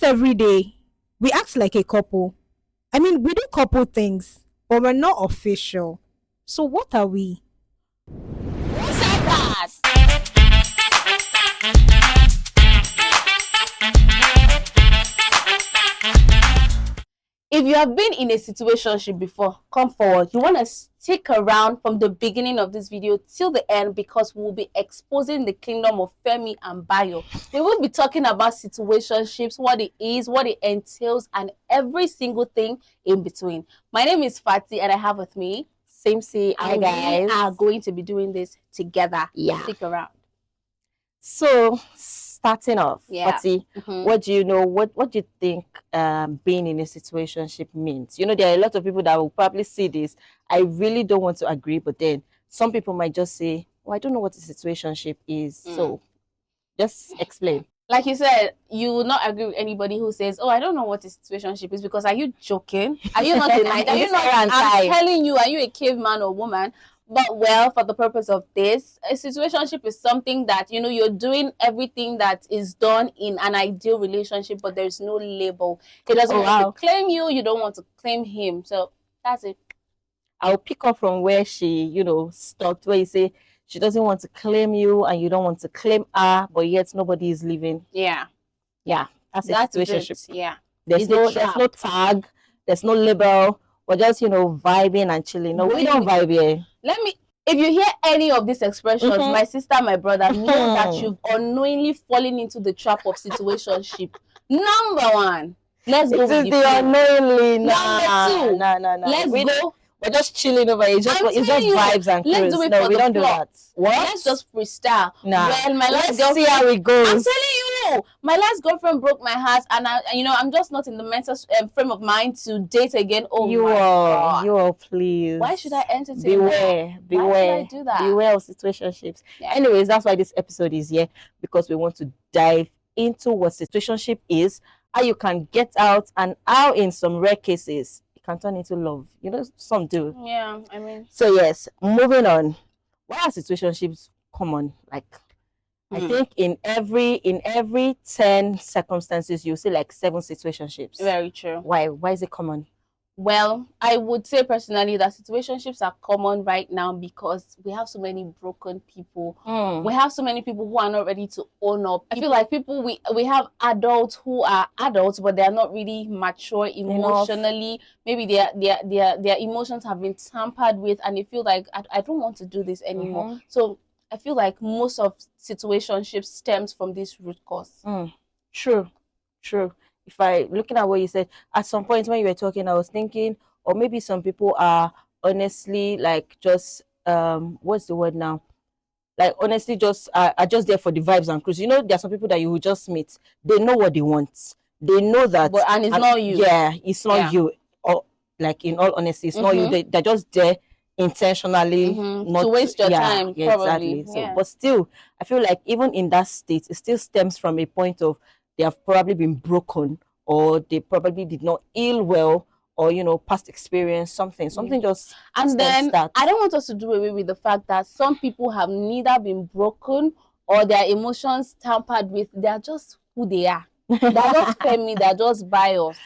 every day, we act like a couple. I mean, we do couple things, but we're not official. So what are we? Who said that? If you have been in a situationship before, come forward. You want to stick around from the beginning of this video till the end, because we'll be exposing the kingdom of Femi and Bayo. We will be talking about situationships, what it is, what it entails, and every single thing in between. My name is Fati, and I have with me Same. Hi guys. We are going to be doing this together. Yeah. Stick around. So starting off, Yeah. Fati, what do you know? What do you think being in a situationship means? You know, there are a lot of people that will probably see this. I really don't want to agree, but then some people might just say, "Oh, I don't know what a situationship is." So just explain. Like you said, you will not agree with anybody who says, "Oh, I don't know what a situationship is," because are you joking? Are you not a night? Are you not? I'm telling you, are you a caveman or woman? But well, for the purpose of this, a situationship is something that, you know, you're doing everything that is done in an ideal relationship, but there's no label. He doesn't want to claim you, you don't want to claim him. So that's it. I'll pick up from where she, you know, stopped, where you say she doesn't want to claim you and you don't want to claim her, but yet nobody is leaving. Yeah. Yeah. That's a situationship. Yeah. There's no tag, there's no label. We're just, you know, vibing and chilling. No, we don't vibe here. If you hear any of these expressions, my sister, my brother, know that you've unknowingly fallen into the trap of situationship. Number one, let's go with the unknowingly. Number two, no. Let's go. We're just chilling over it. It's just vibes and cruise. Let's do it no, for we the don't plot. do that. What? Let's just freestyle. Nah. Well, my Let's see how it goes. I'm telling you, my last girlfriend broke my heart, and I'm just not in the mental frame of mind to date again. Oh you my God. You are, please. Why should I entertain Beware. Why should I do that? Beware of situationships. Yeah. Anyways, that's why this episode is here, because we want to dive into what situationship is, how you can get out, and how in some rare cases can turn into love. You know, some do. Yeah, I mean. So yes, moving on. Why are situationships common? Like, I think in every 10 circumstances, you see like 7 situationships. Very true. Why? Why is it common? Well, I would say personally that situationships are common right now because we have so many broken people. We have so many people who are not ready to own up. I feel like we have adults who are adults, but they are not really mature emotionally. Maybe their emotions have been tampered with, and they feel like I don't want to do this anymore. So I feel like most of situationships stems from this root cause. True. If looking at what you said, at some point when you were talking, I was thinking, or maybe some people are honestly like just what's the word now? Like honestly just are just there for the vibes and cruise. You know, there are some people that you will just meet. They know what they want. They know that, and it's not you. Yeah, it's not you. Or like in all honesty, it's not you. They're just there intentionally not to waste your time. Yeah, probably. exactly. So, but still, I feel like even in that state, it still stems from a point of they have probably been broken, or they probably did not heal well, or you know, past experience, something just. And then I don't want us to do away with the fact that some people have neither been broken or their emotions tampered with. They are just who they are. They're not Femi. They're just bios.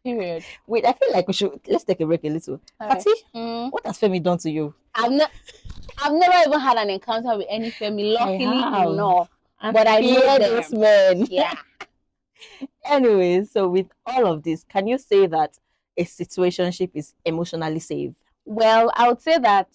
Period. Wait, I feel like let's take a break a little. Fati, what has Femi done to you? I've never even had an encounter with any Femi. Luckily enough. But I know this man. Yeah. Anyway, so with all of this, can you say that a situationship is emotionally safe? Well, I would say that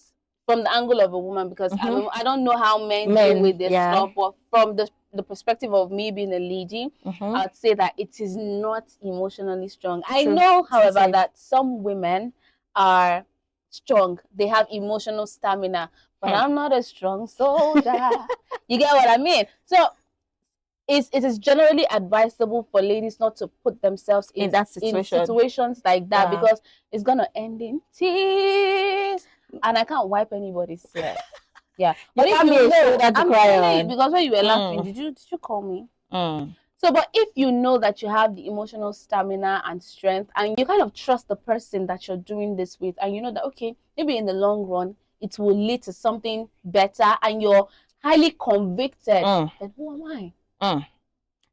from the angle of a woman, because I don't know how men deal with this stuff, but from the perspective of me being a lady, I would say that it is not emotionally strong. I know, however, that some women are strong. They have emotional stamina, but I'm not a strong soldier. You get what I mean? So it is generally advisable for ladies not to put themselves in situations like that, because it's gonna end in tears, and I can't wipe anybody's tears. Yeah, but if you know, I'm telling you, because when you were laughing, did you call me? So, but if you know that you have the emotional stamina and strength, and you kind of trust the person that you're doing this with, and you know that, okay, maybe in the long run, it will lead to something better, and you're highly convicted, then who am I?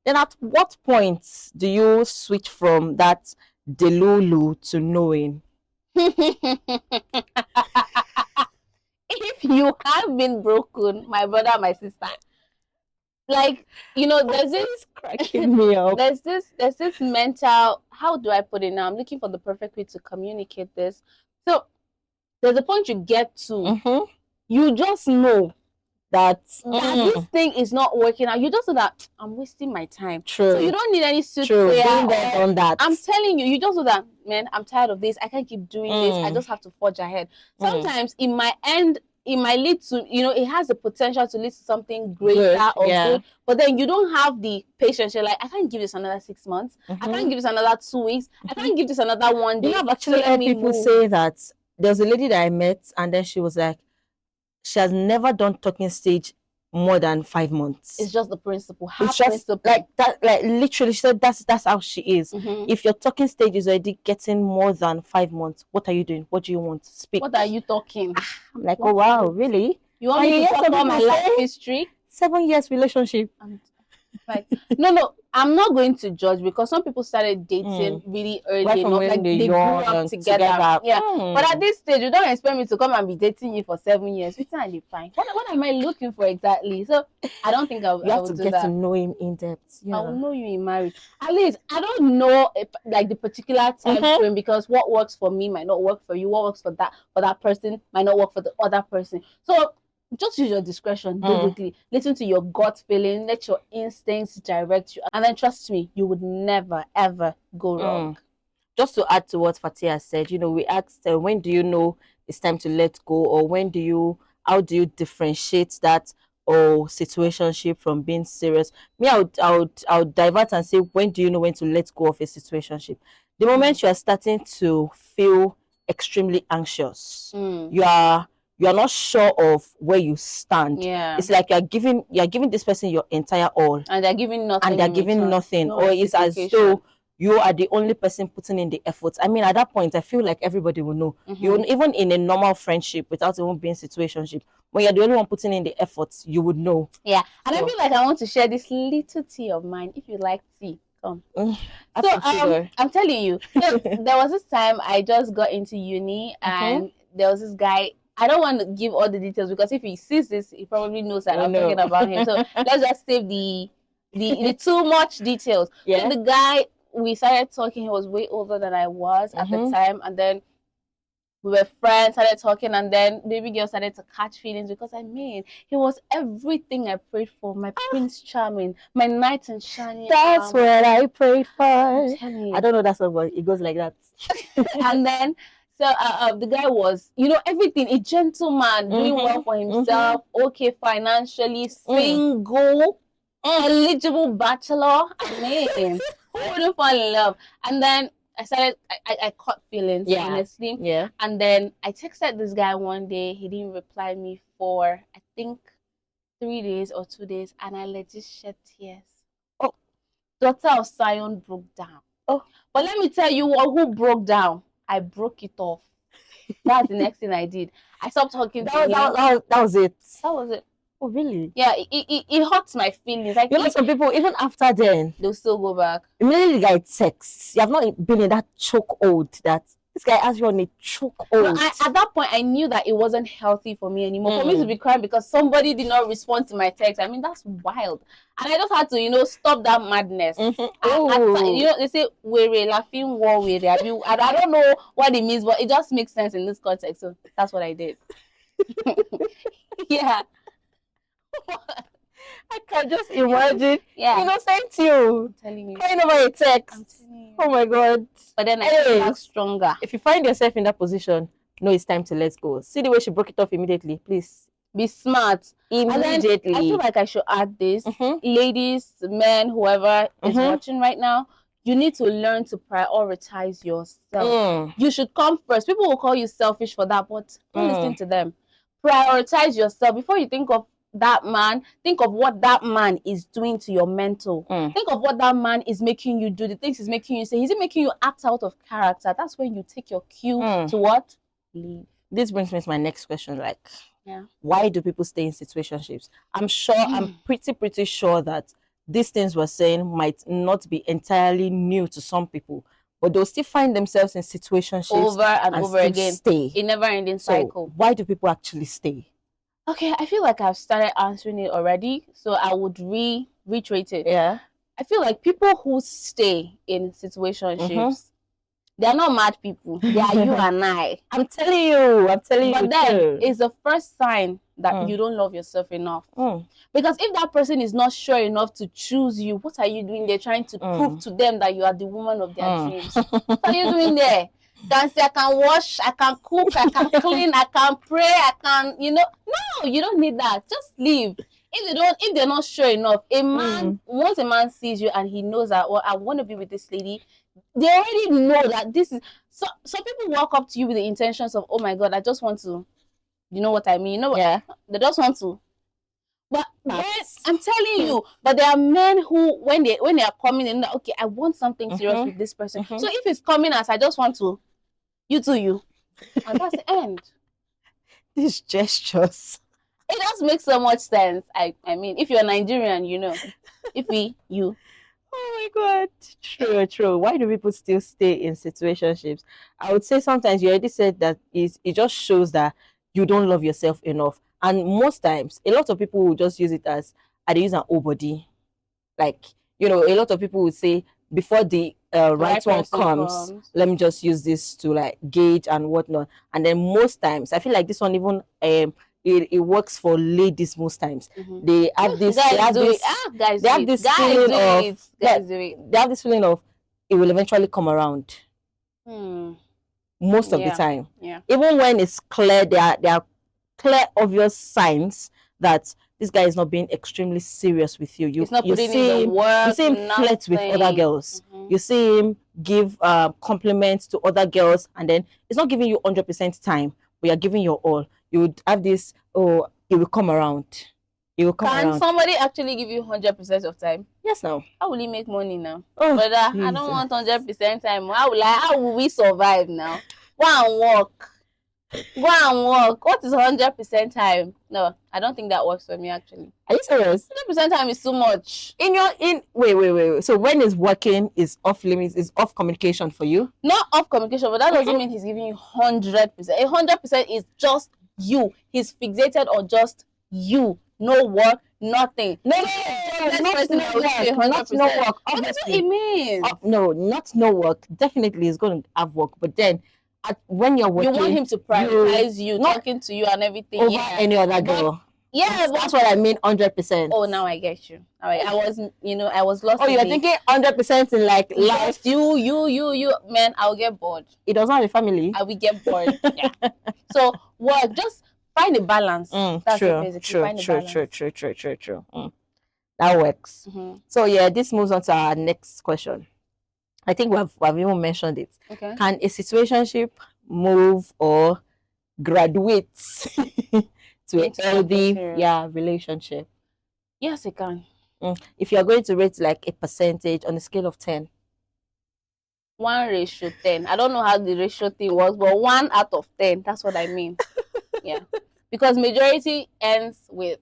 Then at what point do you switch from that delulu to knowing? If you have been broken, my brother, my sister, like, you know, there's this cracking me up. there's this mental, how do I put it now? I'm looking for the perfect way to communicate this. So there's a point you get to, you just know that this thing is not working out. You just know that I'm wasting my time. True. So you don't need any soothsayer. On that. I'm telling you, you just know that, man, I'm tired of this. I can't keep doing this. I just have to forge ahead. Sometimes it might lead to, you know, it has the potential to lead to something greater good, but then you don't have the patience. You're like, I can't give this another 6 months. I can't give this another 2 weeks. I can't give this another 1 day. You know, I've actually heard people say that. There was a lady that I met, and then she was like, she has never done talking stage more than 5 months. It's just the principle. It's just like that. Like literally, she said that's how she is. If your talking stage is already getting more than 5 months, what are you doing? What do you want to speak? What are you talking? I'm like, oh wow, really? You want me to talk about my life history? 7 years relationship. Like, no, I'm not going to judge, because some people started dating really early, right from when like they grew up together. Yeah. But at this stage, you don't expect me to come and be dating you for 7 years. What am I looking for exactly? So I don't think I would do that. You have to get to know him in depth. I will know you in marriage. At least I don't know if, like, the particular time frame, because what works for me might not work for you. What works for that person might not work for the other person. So just use your discretion, basically. Listen to your gut feeling, let your instincts direct you, and then trust me, you would never ever go wrong. Just to add to what Fatia said, you know, we asked when do you know it's time to let go, or how do you differentiate that situationship from being serious? Me, I would divert and say, when do you know when to let go of a situationship? The moment you are starting to feel extremely anxious, you're not sure of where you stand. Yeah. It's like you're giving this person your entire all, and they're giving nothing. No, or it's as though you are the only person putting in the efforts. I mean, at that point, I feel like everybody will know. You, even in a normal friendship, without even being situationship, when you're the only one putting in the efforts, you would know. Yeah, and I feel like I want to share this little tea of mine. If you like tea, come. I'm telling you, so there was this time I just got into uni, and there was this guy. I don't want to give all the details, because if he sees this, he probably knows that I'm talking about him. So let's just save the too much details. Yeah. So the guy, we started talking. He was way older than I was at the time, and then we were friends, started talking, and then baby girl started to catch feelings, because I mean, he was everything I prayed for. My Prince Charming, my knight in shining. That's what I prayed for. I don't know that song, but it goes like that. And then, so the guy was, you know, everything, a gentleman, doing well for himself, okay financially, single, eligible bachelor. I mean, who wouldn't fall in love? And then I caught feelings, honestly. Yeah. And then I texted this guy one day. He didn't reply me for, I think, 3 days or 2 days, and I legit shed tears. Oh, daughter of Zion broke down. Oh, but let me tell you who broke down. I broke it off. That's the next thing I did. I stopped talking to him. That was it. That was it. Oh, really? Yeah, it hurts my feelings. Like, you know, some people, even after then, they'll still go back. Immediately the guy texts. You have not been in that chokehold that this guy has you on a chokehold. No, at that point, I knew that it wasn't healthy for me anymore. For me to be crying because somebody did not respond to my text. I mean, that's wild. And I just had to, you know, stop that madness. You know, they say, we're laughing, war, we're I don't know what it means, but it just makes sense in this context. So that's what I did. Yeah. I can just imagine. Yeah. Innocent you. I'm telling you. Crying over a text. Oh my God. But then I feel back stronger. If you find yourself in that position, know it's time to let go. See the way she broke it off immediately. Please. Be smart. Immediately. And then I feel like I should add this. Ladies, men, whoever is watching right now, you need to learn to prioritize yourself. You should come first. People will call you selfish for that, but don't listen to them. Prioritize yourself before you think of that man. Think of what that man is doing to your mental. Think of what that man is making you do, the things he's making you say. Is it making you act out of character? That's when you take your cue to what? Leave. This brings me to my next question. Like, why do people stay in situationships? I'm pretty sure that these things we're saying might not be entirely new to some people, but they'll still find themselves in situationships over and over again. Stay. A never-ending cycle. So why do people actually stay? Okay, I feel like I've started answering it already, so I would reiterate it. Yeah. I feel like people who stay in situationships, they are not mad people. They are you and I. I'm telling you. But then it's the first sign that you don't love yourself enough. Because if that person is not sure enough to choose you, what are you doing there trying to prove to them that you are the woman of their dreams? What are you doing there? Can say I can wash, I can cook, I can clean, I can pray, I can, no, you don't need that. Just leave. If they're not sure enough, once a man sees you and he knows that, well, I want to be with this lady, they already know that this is, so some people walk up to you with the intentions of, oh my God, I just want to, you know what I mean? They just want to. But I'm telling you, but there are men who, when they are coming in, okay, I want something serious with this person. So if it's coming as I just want to, you do you, and that's the end. These gestures. It does make so much sense. I mean, if you're Nigerian, you. Oh my God. True. Why do people still stay in situationships? I would say sometimes you already said that it just shows that you don't love yourself enough. And most times, a lot of people will just use it as, I use an old body. Like, a lot of people would say, before the right one comes, let me just use this to like gauge and whatnot. And then most times, I feel like this one even it works for ladies most times. They have this feeling of it will eventually come around. Most of the time. Even when it's clear, there are clear, obvious signs that this guy is not being extremely serious with you. You see him flirt with other girls. You see him give compliments to other girls, and then it's not giving you 100% time, but you're giving your all. You would have this, it will come around. Can somebody actually give you 100% of time? Yes, now. How will he make money now? Brother, I don't want 100% time. How will we survive now? Go and work. What is 100% time? No, I don't think that works for me actually. Are you serious? 100% time is too much. Wait. So when it's working, is off limits, is off communication for you? Not off communication, but that doesn't mean he's giving you 100%. 100% is just you. He's fixated on just you. No work, nothing. Not no work. That's what it means. No, not no work. Definitely is going to have work, but then when you're working, you want him to prioritize you, talking to you and everything over any other girl. That's what I mean. 100%. Oh, now I get you. All right, I was lost. Oh, you're thinking 100% in like life. You, man, I'll get bored. It doesn't have a family. I will get bored. Yeah. So work, just find a balance. That's true. That works. So yeah, this moves on to our next question. I think we've even mentioned it. Okay. Can a situationship move or graduate to a healthy relationship? Yes, it can. If you're going to rate like a percentage on a scale of 10. 1:10. I don't know how the ratio thing works, but 1 out of 10. That's what I mean. Yeah. Because majority ends with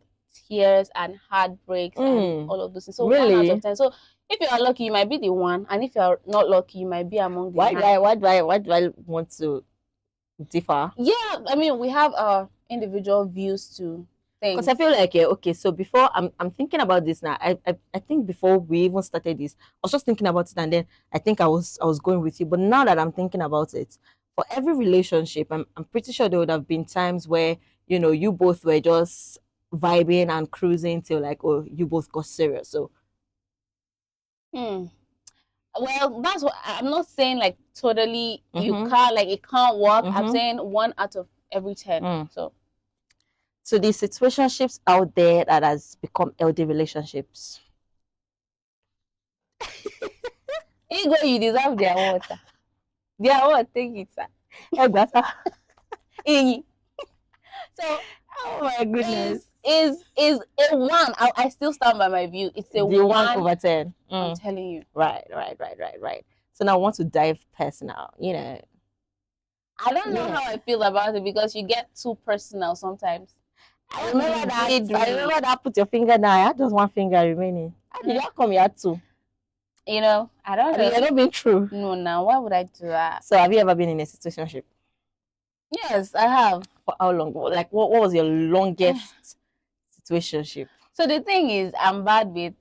tears and heartbreaks and all of those things. So really? 1 out of 10. So if you are lucky, you might be the one, and if you are not lucky, you might be among the Why do I want to differ? Yeah, I mean, we have our individual views to things. Because I feel like okay, so before I'm thinking about this now. I think before we even started this, I was just thinking about it, and then I think I was going with you. But now that I'm thinking about it, for every relationship, I'm pretty sure there would have been times where you both were just vibing and cruising till like, oh, you both got serious. So well, that's what I'm not saying, like totally you can't, like it can't work. I'm saying 1 out of every 10. So the situationships out there that has become healthy relationships. Ego, you deserve their water. Their water, take it, sir. So, oh my goodness. Is a 1. I still stand by my view. It's a 1 over 10. I'm telling you. Right. So now I want to dive personal. I don't know how I feel about it because you get too personal sometimes. I remember that. I remember that. Put your finger now. I had just one finger remaining. How did that come? You had two. You know, I don't know. You've not been true. No, now why would I do that? So, have you ever been in a situationship? Yes, I have. For how long? Like, what was your longest situationship? So the thing is, I'm bad with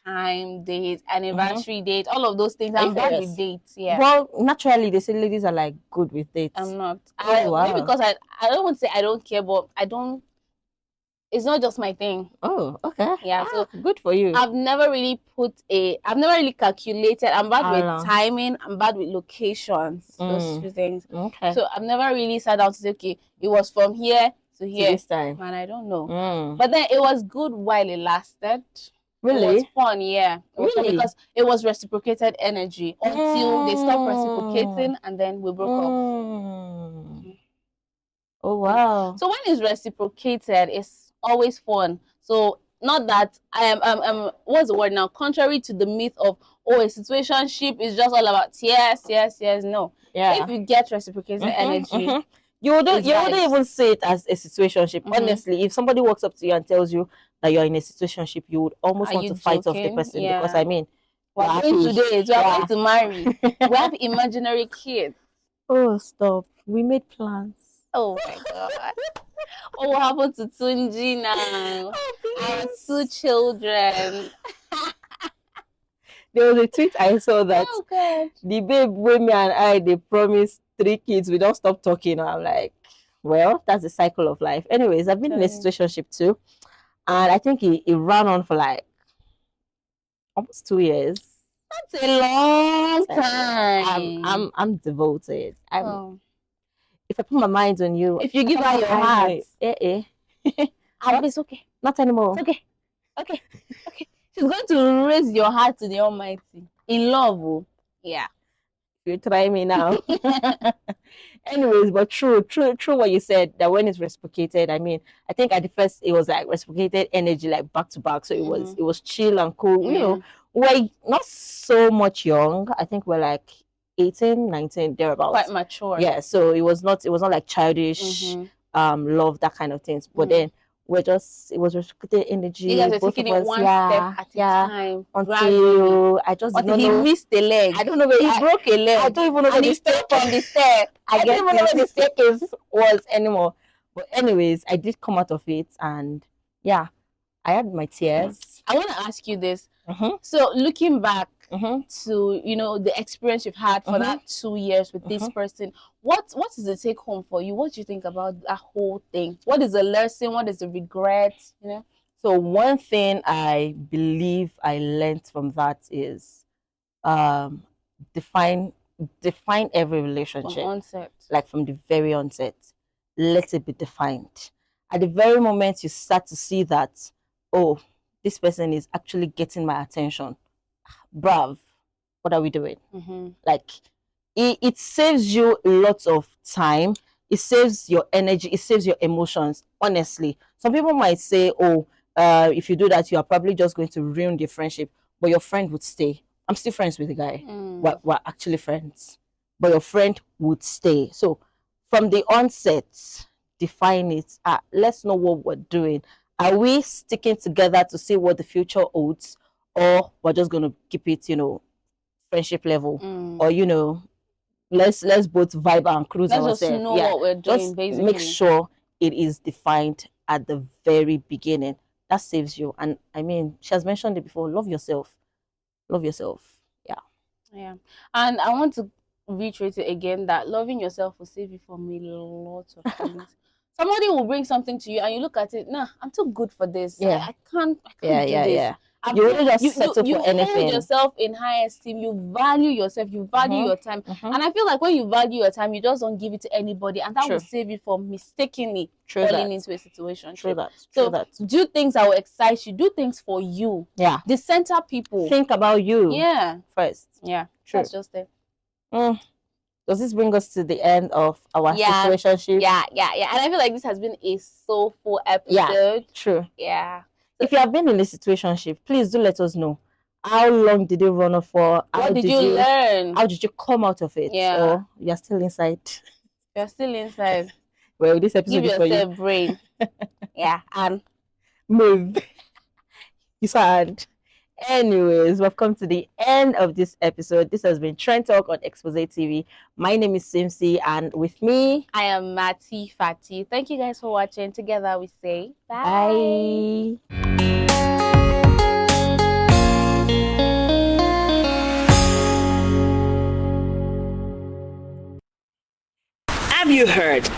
time, dates, anniversary date, all of those things. I'm bad with dates. Yeah. Well, naturally, they say ladies are like good with dates. I'm not. Wow. Maybe because I don't want to say I don't care, but I don't. It's not just my thing. Oh, okay. Yeah, so good for you. I've never really calculated. I'm bad with timing. I'm bad with locations. Those two things. Okay. So I've never really sat down to say, okay, it was from here to here. This time. Man, I don't know. But then it was good while it lasted. Really? It was fun, yeah. Really? Because it was reciprocated energy until they stopped reciprocating and then we broke off. Oh, wow. So when it's reciprocated, it's always fun. So not that I am what's the word now? Contrary to the myth of a situationship is just all about yes. No. Yeah. If you get reciprocated energy, you wouldn't even say it as a situationship. Honestly, if somebody walks up to you and tells you that you're in a situationship, you would almost want to fight off the person because I mean, we're going to date, we're going to marry, we have imaginary kids. Oh, stop! We made plans. Oh my god! What happened to Tunji now? Our 2 children. There was a tweet I saw that the babe with me and I they promised 3 kids. We don't stop talking. I'm like, well, that's the cycle of life. Anyways, I've been in a situationship too, and I think it ran on for like almost 2 years. That's a long time. I'm devoted. If I put my mind on you, if you give her your heart, it's okay. Not anymore. It's okay. She's going to raise your heart to the Almighty in love. Yeah. You try me now. Anyways, but true what you said, that when it's reciprocated, I mean, I think at the first it was like reciprocated energy, like back to back. So it was chill and cool. You know, we're not so much young. I think we're like 18, 19, thereabouts. Quite mature. Yeah. So it was not like childish love, that kind of things. But then it was reciprocated energy. You guys are taking it one step at a time. Until I just did he miss the leg? I don't know where he broke a leg. I don't even know where he fell from the stair. I don't even know where the staircase was anymore. But anyways, I did come out of it, and yeah, I had my tears. I want to ask you this. So looking back to the experience you've had for that 2 years with this person, what is the take home for you? What do you think about that whole thing? What is the lesson? What is the regret? So one thing I believe I learned from that is define every relationship from onset. Like from the very onset, let it be defined. At the very moment you start to see that, oh, this person is actually getting my attention, bruv, what are we doing? Like it saves you lots of time, it saves your energy, it saves your emotions. Honestly, some people might say, oh, if you do that, you are probably just going to ruin the friendship, but your friend would stay. I'm still friends with the guy. We're actually friends, but your friend would stay. So from the onset, define it. Let's know what we're doing. Are we sticking together to see what the future holds, or we're just going to keep it, friendship level, or let's both vibe and cruise ourselves. Let's just know what we're doing. Just basically, make sure it is defined at the very beginning. That saves you. And I mean, she has mentioned it before. Love yourself. Love yourself. Yeah. And I want to reiterate it again that loving yourself will save you from a lot of things. Somebody will bring something to you and you look at it, nah, I'm too good for this. I can't do this. Yeah. You really just settle for anything. You hold yourself in high esteem. You value yourself. You value your time. And I feel like when you value your time, you just don't give it to anybody. And that will save you from mistakenly falling into a situation. Do things that will excite you. Do things for you. Yeah. The center people. Think about you. Yeah. First. Yeah. True. That's just it. Does this bring us to the end of our situationship? Yeah. And I feel like this has been a soulful episode. Yeah. True. Yeah. If you have been in a situationship, please do let us know. How long did it run on for? What did you learn? How did you come out of it? Yeah. Or you're still inside? You're still inside. Well, this episode Give is for you. yourself brain. Yeah, and move. You said. Anyways, we've come to the end of this episode. This has been Trend Talk on Expose TV. My name is Simsi, and with me, I am Mati Fati. Thank you guys for watching. Together we say bye. Have you heard?